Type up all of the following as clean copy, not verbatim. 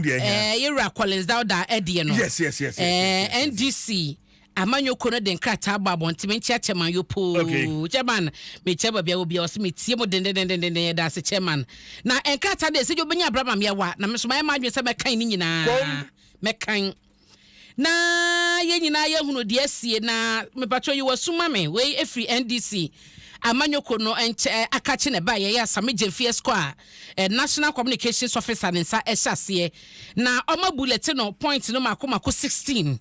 Yera Collins Dauda Eddie no. Yes. NDC amanyo kono den krata babo ntime chairman yopo chairman me cheba bia obi o se me tie mo den da se chairman na enkrata de se jo benya abrama me wa na me so ma adwe se be kan ni nyina me kan na ye nyina ye hunu de asie na me patro yi wasuma me we efri NDC amanyo kono akache ne ba ye asame jefie square national communications officer nsa ehase na oma bulletin no point no makoma 16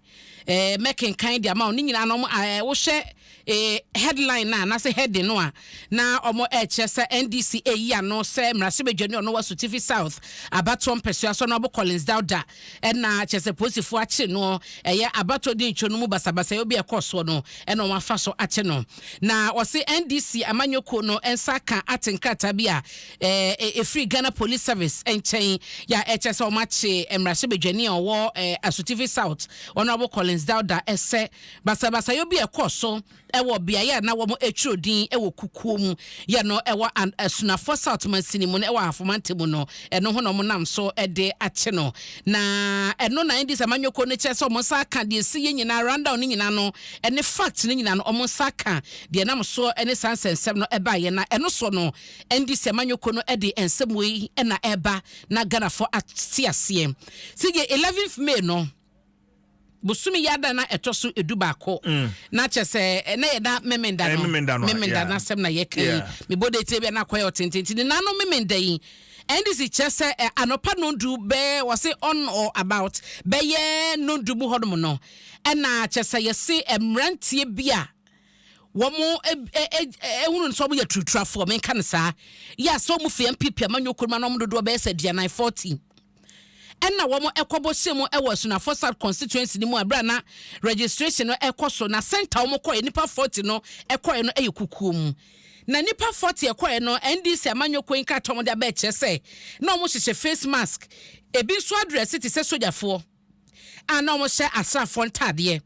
making kind amount ni nyina no wo hwe headline na say heading no na omo chese NDC eya no say mrase bedwani no waso TV South abato mpesua so no bo Collins Dauda na chese posifo ache no eye abato di ncho no mu basabasa obi ekoso no na o afa so ache no na o say NDC amanyoko no ensa ka atenkata bia free Ghana Police Service enchen ya chese o mache mrase bedwani owo aso TV South ono bo Collins Dauda ese basabasa obi ekoso ewo bia na wo mo etrodin ewo kukuom ye no ewo asunafo South Mansini mu no ewo afomante mu no eno ho no mo nam so ede ache no na eno na ndi samanyoko ne chese mo saka de si ye nyina rundown ni nyina no ene fact ni nyina no mo saka de nam so ene sansensem no eba ye na eno so no ndi samanyoko no ede ensem we na eba na Ghana for atiasiem sige 11th May no busumi yada na etoso edubako na chese na yeda memenda na sem na yekan me bode tebe na kwaya otententi na no memenda yi NDC chese anopa no du be wase on or about be ye no du mu hodom no na chese yesi emrantie bia womo ehunu so mo ya tutrafo me kan sa ya so mu fe MPP amanyoko ma no mo do be se 940 enna womo ekobo shemu ewo sunafo South constituency ni mu abra na registration no ekoso na center womo koye nipa 40 no ekoye no eyekukum na nipa 40 ekoye no NDC amanyoko inka tom de ba chese na womo hyehyɛ face mask ebi so address it se sojafo ana womo hye asrafo ntade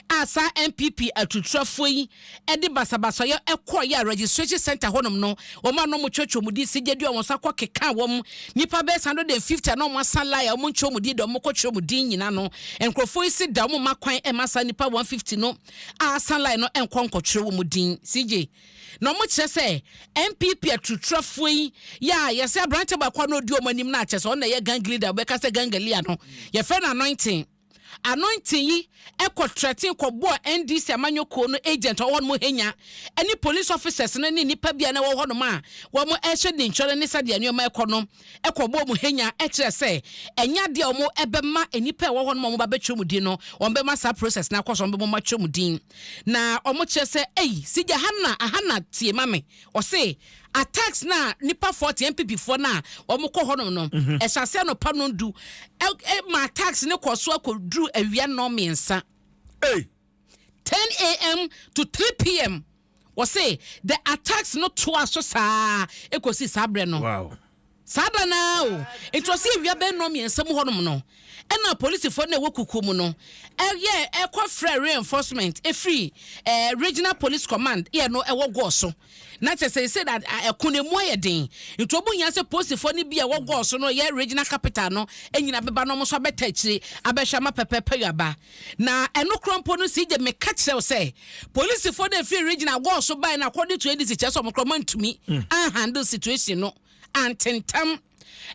asa MPP atutrafo yi edi basabasa yo ekoye registration center honom no woma no mo twetwomudi sigedi o wonsa kwokeka wom nipa be 150 na mo asalaya o mo ntwomudi do mo kwotwomudi nyina no enkrofo isi da mo makwan emasa nipa 150 no asalaya no enkonkotwomudi CJ no mo kyese MPP atutrafo yi ya yese abrante ba kwa no di o manim na kyese on na ye gang leader be ka se gangalia no ye fe na anointing yi ekotratin kobo NDC amanyoko no agent o won mo henya any police officers na ni nipa bia na wo ho no ma wo mo ehwe de nchore ne sade ne o ma ekono ekobo mo henya ekire se enya de o mo ebema enipa wo ho no mo ba betwe mu di no on be ma sa process na kwaso be mo ma twe mu din na o mo kire se sija ahana tie mame o se attacks na nipa 40 MPP for na o mo ko ho no ehase no pa no du ma attacks ne kwaso akodru awia no miensa 10 a.m. to 3 p.m. was say the attacks not twice so sa ekosi sabre no wow sada now it was if you be no miensa mu honom no na police for na wokukum no ekwa reinforcement free regional police command no ewo go so na say that ekunemu ayedin nto obunya say police for ni bia wo go so no ye regional capital no enyina beba no so abetachire abehwama pepepe yaba na eno krompo no sije me catch say police for the free regional go so by na according to NDC chese omkroma ntumi handle situation no antentam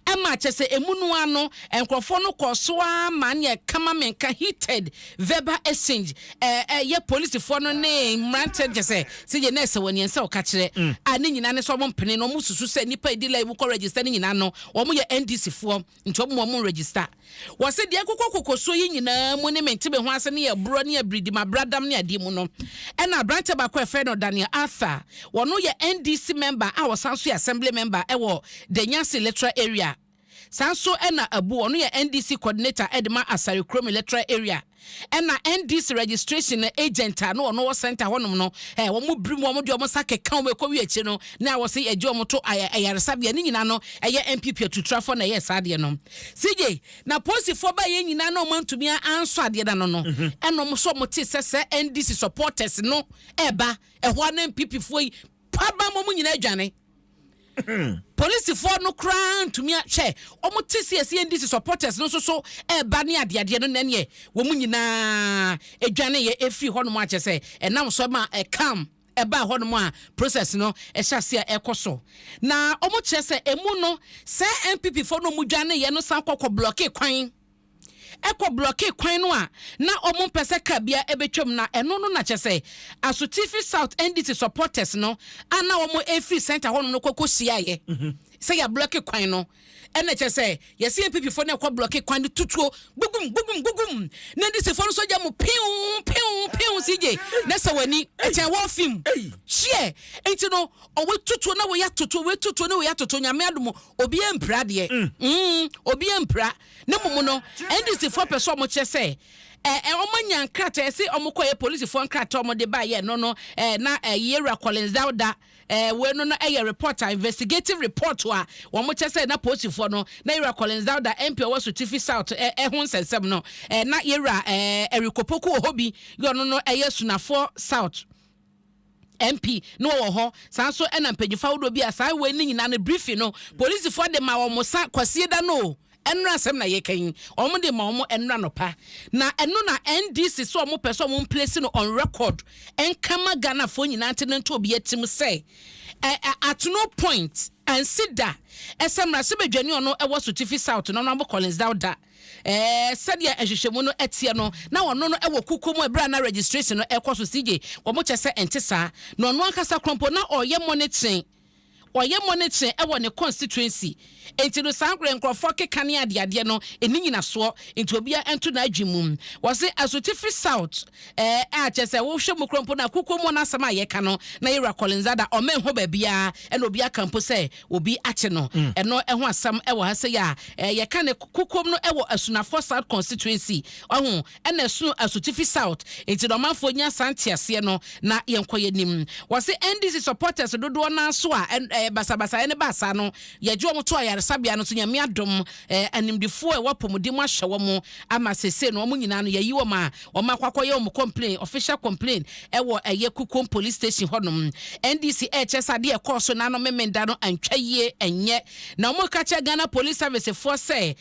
Emma chese emunu ano enkrofo no kosoa mane kama menka heated verbal exchange ye police for no ne mranted chese sije nese woni ense o ka kire ani nyina ne so mo mpene no mususu se nipa edila e ko register ni nyina no wo mo ye NDC fo nto mo register wo se de kokokoso yi nyina mo ne mentebe ho ase ne ye bro ne ye bridi ma bradam ne ade mu no na branch ba ko efe no Daniel Arthur wo no ye NDC member a wo sanso assembly member e wo the Nyansi electoral area Sanso ena abu onu ya NDC coordinator Edma Asari Chrome electoral area ena NDC registration agent no ono center honom no wo mu brim wo de wo sake kan we ko wi echi no na wo se eje wo to ayaresabia ni nyina no eye MPP atutrafo na ye sade no CJ na police for ba ye nyina no mantumi anso ade da no no eno mo so mo te sese NDC supporters no eba ehwa na MPP fo yi paba mo nyina adwane Police for no crown to me che omo TCS NDC supporters no so ba ne ade no nanye wo mu nyina edwane ye efi ho no ma che say enam so ma come eba ho no ma process no ehase a ekoso na omo che say emu no say MPP for no mu dwane ye no san kokko block kwan eko block kwan no a na omo pese ka bia ebetwam na eno no na che say Asutifi South NDC supporters no ana omo efi center ho no kokko hia ye say ya block kwan no ene che say yes MPP for na ekọ block kwan tutuo gugum na NDC for no so jam piu CJ na sa wani eche wo film share enti no owe tutuo na we ya tutuo nyame adomo obi empra de obi empra na mumu no NDC for person mo che say omanya nkrata ese omokoye police for nkrata omode ba ye no na Yera Collins Dauda we no reporter investigative report wa wo mo che say na police for no na Yera Collins Dauda MP wa Asutifi South ho nsensem no na Yera erikopoku ohobi yo no sunafo South MP no wo ho sanso ena mpagyifa wodo bi asa we ni nyina na briefing no police for dem ma wo mo sa kwasie da no enra sem na yekan omo de ma omo enra no pa na eno na NDC so omo person omo place no on record enkama Ghana fo nyina nto obi atim say at no point and sit da esemra se bedwani ono ewo Asutifi South no no Collins Dauda sadia ehwehwemu no etie no na wono no ewo kukomu ebra na registration no ekoso CJ wo mo chese entesa no no akasa krompo na oye monitoring ewo ne constituency enti no sankre nkrofo kekane ade no eni nyina so enti obia ento na adwimum wo se Asutifi South a chese wo hwemu krompo na kukomu na asama ye ka no na Yera Collins Dauda o men ho ba bia ena obia kampo se obi ache no eno eho asam ewo ha se ya ye ka ne kukom no ewo Asunafo South constituency oho ena sunu Asutifi South enti no manfo nya santiase no na yenkoye nim wo se NDC supporters dodo na so a basabasa ene basa no ye jo mo to ayaresabia no so nyame adom animdifo wapomudi mo ahwe wo mo ama sese no mo nyina no ye yi wo ma o makwakoye wo complain official complain ewo eye kukom police station honom NDC chesade e course na no memenda no antwaye enye na mo ka che Ghana Police Service for say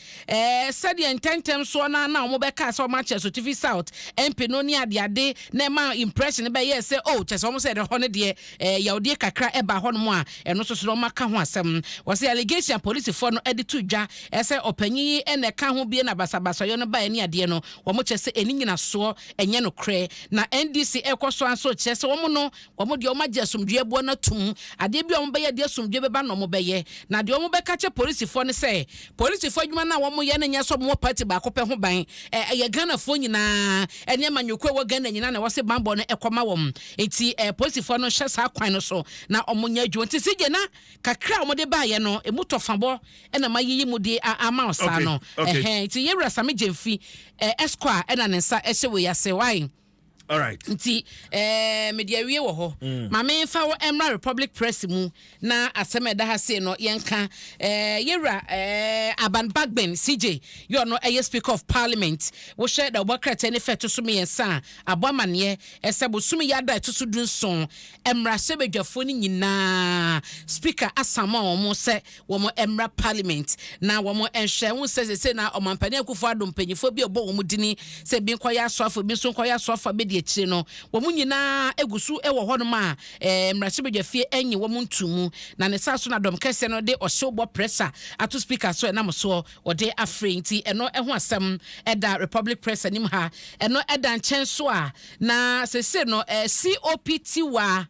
said intentem so na mo be ka so ma che Asutifi South MP no ni ade na ma impression be ye say oh chese wo say de ho ne de ya odi kakra eba honom a eno so so maka ho asem was allegation police for no editu dwa ese opanyi ene ka ho bie na basabasa yo no ba eni ade no wo mo chese eni nyina so enye no kre na NDC ekoso anso chese wo mo no wo mo de o magye asomdwe bo na tum ade bi o mo be ye de asomdwe be ba no mo be ye na de o mo be ka che police for ne say police for dwuma na wo mo ye na nya so mo party ba ko pe ho ban ye Ghana fo nyina ene manyokwe wo Ghana nyina na wo se bambo no ekoma wo enti police for no hye sa kwan no so na o mo nya adwo enti sije na kakra mo de ba ye no emutofabo ena mayiyi mu de ama osa no enti Yera same jemfi esquire ena nensa ehye we yase why all right nti media wie wo ho ma me fa wo Emra Republic Press mu na asema da ha se no yenka Yera Aban Bagben CJ you no speaker of parliament wo share da obokrata ne feto so me yensa abomane esebo sumi yada to so dunson Emra sebedwafo ni nyina speaker asama wo se wo mo Emra parliament na wo mo enhwe wo se na omampane akufo Adom panyifo bi obo wo mu dini se bi nkoya asofo bi so nkoya asofo be chire no wo munyina egusu ewo ho no ma mrachibedwafie enyi wo ntumu na ne saso na dom kese no de ohyobo pressure ato speaker so na so ode afrenti eno eho asem eda Republic Press anim ha eno eda nchen so a na sese no COPT wa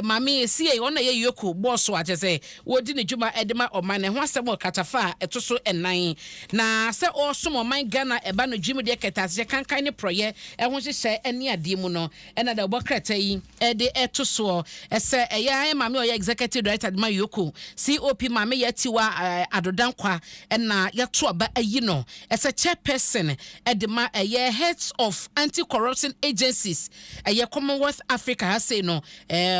mami esi ona ye yoku boss wa chese wodi ne djuma edema oman ne ho asem katafa eto so enan na se osom oman Ghana eba no djum de ketase kankan ne proye ho hyehyɛ ene ade mu no ena da obokrata yi de eto so ese eya mami oye executive director de ma yoku COP mami yati wa adodankwa ena yato aba ayi no ese chairperson edema heads of anti-corruption agencies Commonwealth Africa ha say no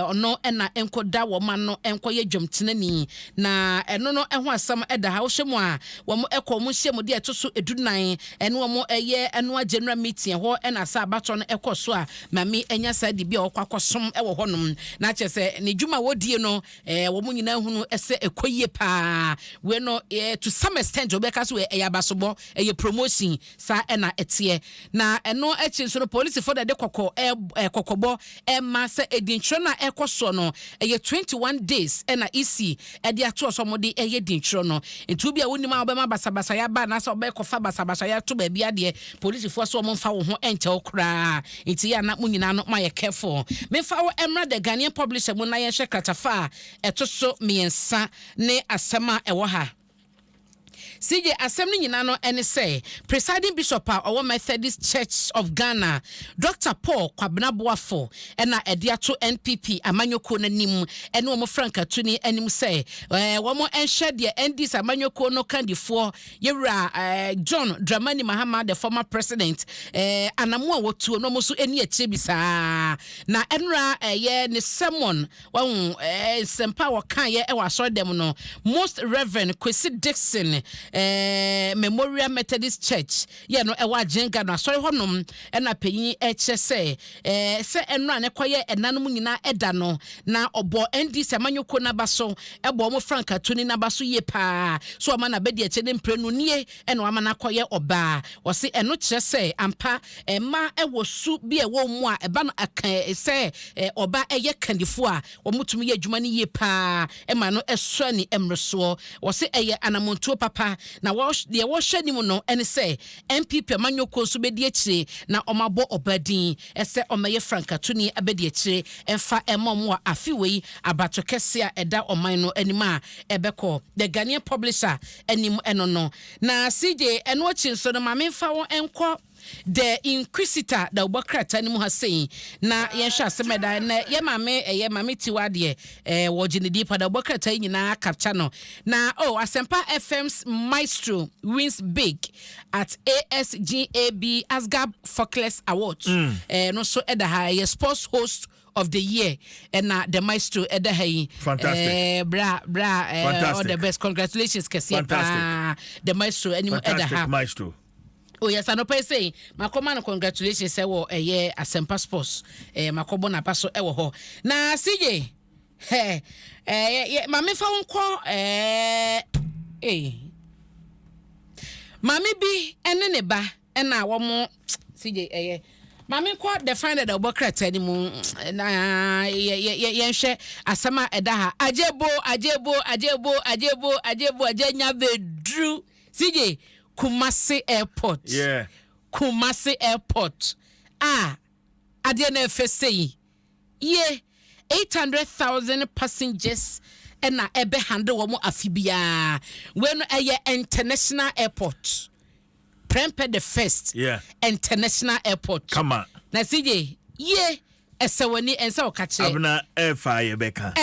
ono na enkoda wo ma no enkoye dwomtenani na eno no ho asam eda ha wo hwemu a wo mo ekomo hwemu de etoso edunan eno wo mo eye eno general meeting ho na sa abato no ekoso a mami enya sa de bia okwakosom ewo honom na chese ne dwuma wodie no wo mo nyina hunu ese ekoyie pa we no to some extent obeka so eyabasobo eye promotion sa na etie na eno echi so no police for de kokobo ma se edintro na ekoso no eye 21 days na isi ede ato so mo de eye dintro no entu bia woni ma obema basabasa ya ba na so obekofa basabasa ya to ba bia de police for so mo mfa wo ho enche okra enti ya na munyina no ma ye careful me fa wo emra the Ghanaian publisher mo na ye hwe kratafa eto so miensa ne asema ewo ha CJ assembly nyina no ene say presiding bishop of Methodist Church of Ghana Dr. Paul Kwabena Boafo ena ediato NPP amanyoko nanim ene wo Franka Tuni enim say wo mo enhye de NDs amanyoko no candidate yewra John Dramani Mahama the former president anamo a wotuo no mo so eni ache bisa na enra ye ne sermon won sempa wo kan ye e wa so dem no most reverend Kwesi Dixon Memorial Methodist Church ye no ewa jenga no asori honom na panyin eche se enra ne koye enanom nyina eda no na obo ndi se manyoko na baso ebo mo Franka Tuni na baso ye pa so ama na bedi eche ne mprenu nie eno ama na koye oba wo se eno kire se ampa ma ewo su bi ewo mu a eba no akan se oba eye kandifo a wo mutumi ye adwuma ne ye pa ema no eso ni emreso wo se eye anamontuo papa na de wo hwanimu no ene se MPP amanyoko so bedi akire na omabo obadin ese omaye Franka Tuni abedi akire emfa emom wa afiwei abato kese a eda oman no anima ebeko the Ghanaian publisher anim eno no na CJ eno chinso no mamemfa won enko the inquisitor da obakrata ni mu ha sei na yen hwa semeda na ye mame tiwade wo ginidi pa da obakrata nyina capture no na Asempa FM's maestro wins big at ASGAB Asgab Folkless Awards no so eda ha sports host of the year and the maestro edahay all the best congratulations Kesia the maestro anymore edaha maestro. Oh yes, I know per say my command congratulations say wo Asempa Sports makobo na paso ewo ho na CJ mame fa wonko mame bi ene ne ba na wo mo CJ mame kwa define the obokrata ni mu na yenhwe asama edaha ajebo ajenya bedru CJ Kumasi Airport. Yeah. Kumasi Airport. Ade na FSA. Ye 800,000 passengers na ebe handle wo mo afibia. When international airport. Prempeh the first. Yeah. International airport. Come on. Na CJ. Ye esewani ensa okache. Abena air beka.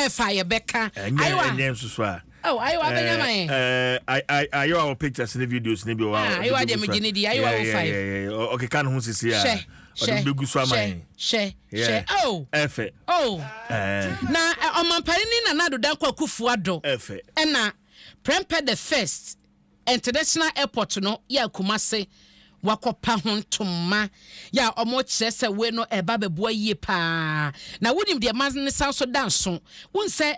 Aywa. Oh, I our pictures in the videos maybe you are the Mijinidi, I are 5. Okay, can who see here? Share. Oh, Efe. Oh, na on my penny na do danko kufuado. Efe. And na Prempeh the first international airport no ya Kumasi. Wakopa hontoma ya omo chese we no eba beboa yie pa na wonim de man ne sa so danso won se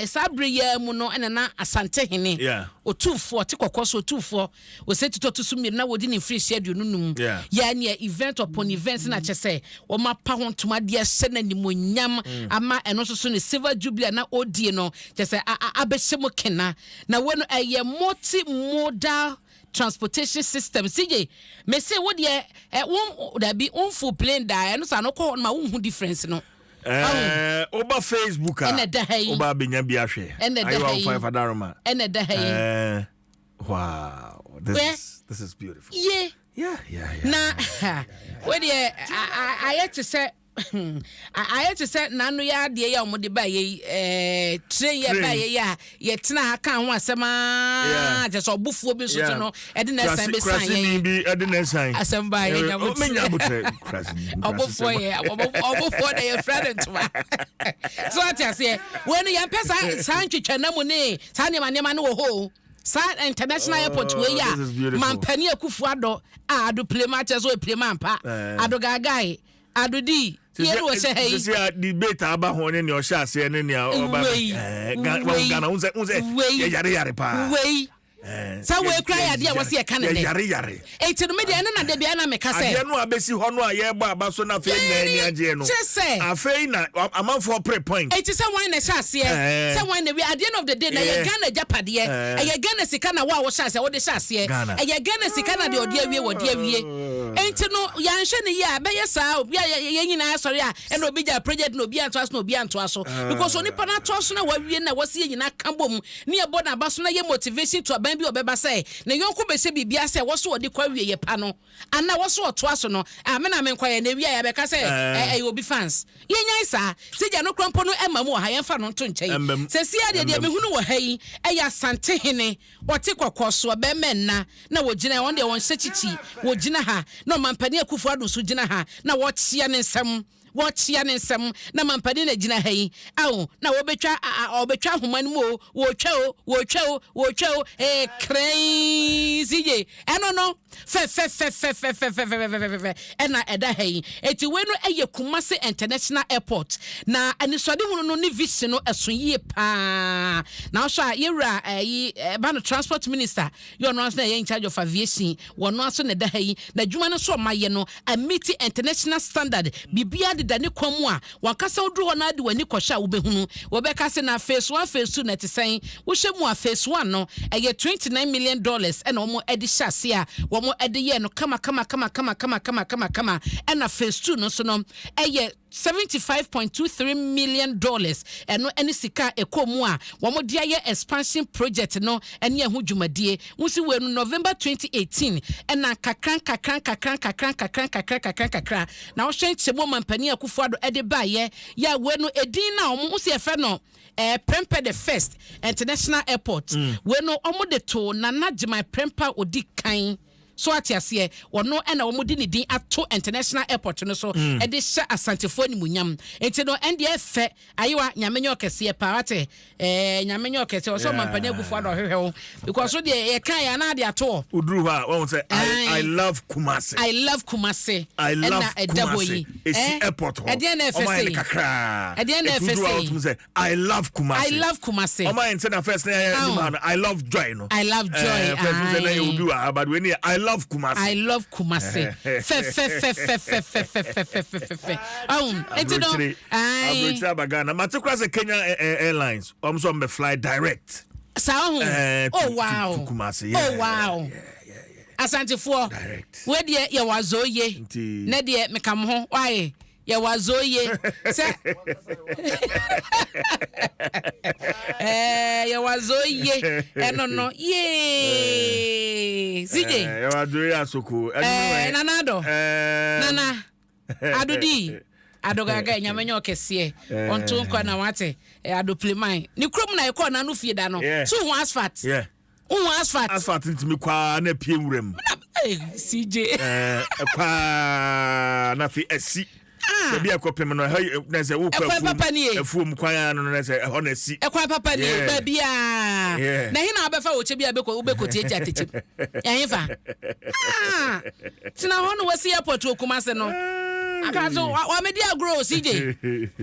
sabre ya mu no ene na asante hene otufo te kokoso otufo o se titoto so mi na wodi ne free schedule nunum ya ne event upon events na chese o ma pa hontoma de se na nimonyam ama eno so ne silver jubilee na odie no chese abehye mo kena na we no multi modal transportation system CJ me say what there there be full plane die no sa no call ma won difference no oba Facebook oba benya bi ahwe ayo 5 adaroma wow this is beautiful yeah na what there I had to say I had to say nanu ya de ya mo de ba ye train ya ba ye tena aka ho asema just obufuo bi so no e de na san be san ye bi e de na san asem ba ye nya menya butre krasini obufuo ye obufuo na ye friend to so ati ase when ya pesa san twetwa na mu ne san ne ma no wo ho sa international airport we ya mampani akufu ado ado play matches so play mampa ado gagai ado di yero we say hey see debate aba ho ne o sha ase ne ne oba Ghana unse yare pa we sa we cry ade was ye kan ne yare enti no me de na de bia na me ka say ade no abesi ho no aye gba aba so na fe na ani age no afei na amanfo pre point enti say why na sha ase say why na we at the end of the day na ye Ghana japade ye Ghana sika na wa sha ase wo de sha ase ye Ghana sika na de odi awie wo de awie enti no ya nhwe ne ye be ye sa obi ye nyina asori a e na obi ja project na obi anto aso na obi anto aso because oni pa na to so na wa wie na wase ye nyina kambom ne ye bo na ba so na ye motivation to bi obeba say na yonko be se bibia say wo so odi kwa wie ye pa no ana wo so oto aso no amena me nkwa ye na wi ya be ka say obi fans ye nyan sa sija no krompo no emamu ha ye fa no nto nchen se sia de me hunu wo ha yi ya sante hene wote kokoso be menna na wo gina won de won hyechichi wo gina ha na mampani akufu ado so gina ha na wo chia ne nsem watchia ne nsem na mampani na gina ha yi awo na obetwa homan mu wo twa crazy ye eno no fe ena eda ha yi eti we no eye Kumasi International Airport na anisode hunu no ni vision no eson ye pa na so yewra Abena Transport Minister you know na ye in charge of aviation wono aso na eda ha yi na dwuma no so maye no a meet international standard bibia dani kwamu a wankasa odru na de wani kwhya wo behunu wo be kase na phase 1 phase 2 na tisen wo hyemu a phase 1 no eye $29 million ena omo edi hyase a wo mo edi ye no kama ena phase 2 no so no eye $75.23 million eno eni sika ekomu a wo mo dia ye expansion project no eni ehu dwumadie wusi we no November 2018 ena kakran na wo hwen chemo mampani akufu ado ede ba ye ya we no edin na omo wusi efe no Prempeh the first international airport we no omo de to na Jima Prempeh odi kan so atiase wono ena wo mudi ni din ato international airport no so e de hye asantefo ni munyam enti no NDF ayiwa nyamenyo okese pa wate nyamenyo okese so mampani agufu ado hwehwe because so de ye kan ya na de ato udru ha won say I love Kumasi I love Kumasi it's airport ho e de na FSA kakra e de na FSA I love Kumasi o ma ente na first na I love joy no I love joy first na you do but when I love Kumasi. I love Kumasi. Enti no. I Bagana. Matukra se Kenya Airlines. So me fly direct. Oh wow. To Kumasi. Oh wow. Asante fo. Direct. We de ye wazoye. Na de me kam ho. Why? Ya wazoye se ya wazoye no ye sije ya wazoye asoko nanado nana adudi adogaga nyamenyo kese onto nkwa na wate adopleman ni krom na ekọ na no fie da no so hu asphalt asphalt ntimi kwa na pie wuram CJ kwa na fi esi Be a copy no na say wo kwa afuom kwan no na say ho na si ekwa papa ni ba bia na hina abefa wo che bia ubeko tie ateche yanfa tina ho no wasi airport Kumasi no akazo wa media grow CJ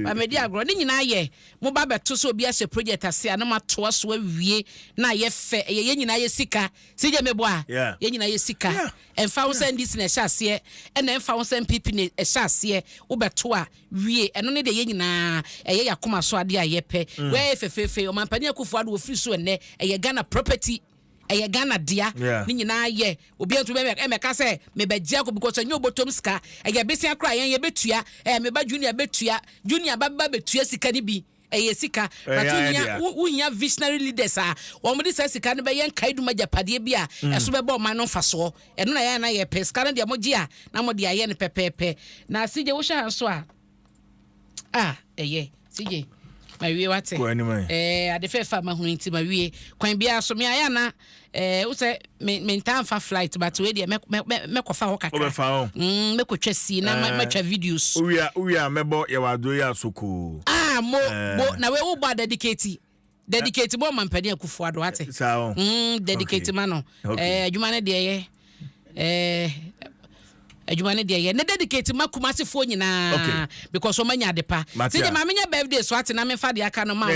wa media grow ni nyina ye mo ba beto so obi ase project ase na ma to so awie na ye fe ye nyina ye sika CJ mebo a ye nyina ye sika emfa wo send this na hyase na emfa wo send pipi na hyase wo beto a wie eno ne de ye nyina ye yakoma so ade a ye pe we fefefe o mampani akufu ade wo free so enne ye Ghana property eye Ghana dia ni nyina ye obi antu be emeka se me beggia ko because anyo botom sika eye besia kra ye betua me ba junior betua junior baba betua sika ni bi eye sika batunya unya visionary leaders a wo mo de sika ne be ye nkaiduma japade bi a eso be bo man no faso eno na ye na ye peska na de mo gia na mo de aye ne pepepe na sije wo hwa so a CJ mawie wate ade fe fa ma hu nti mawie kwan bia so me aya na wo se me ntan fa flight but we dey me kofa ho kakra me ko twasi na ma twa videos uya mebo ye wado ya soko mo na we wo ba dedicate bo man pade akufo ado wate dedicate ma no adwuma ne de ye adwuma ne de ye ne dedicate makumase fo nyina because o manya de pa se de ma menya birthday so ate na me fa de aka no ma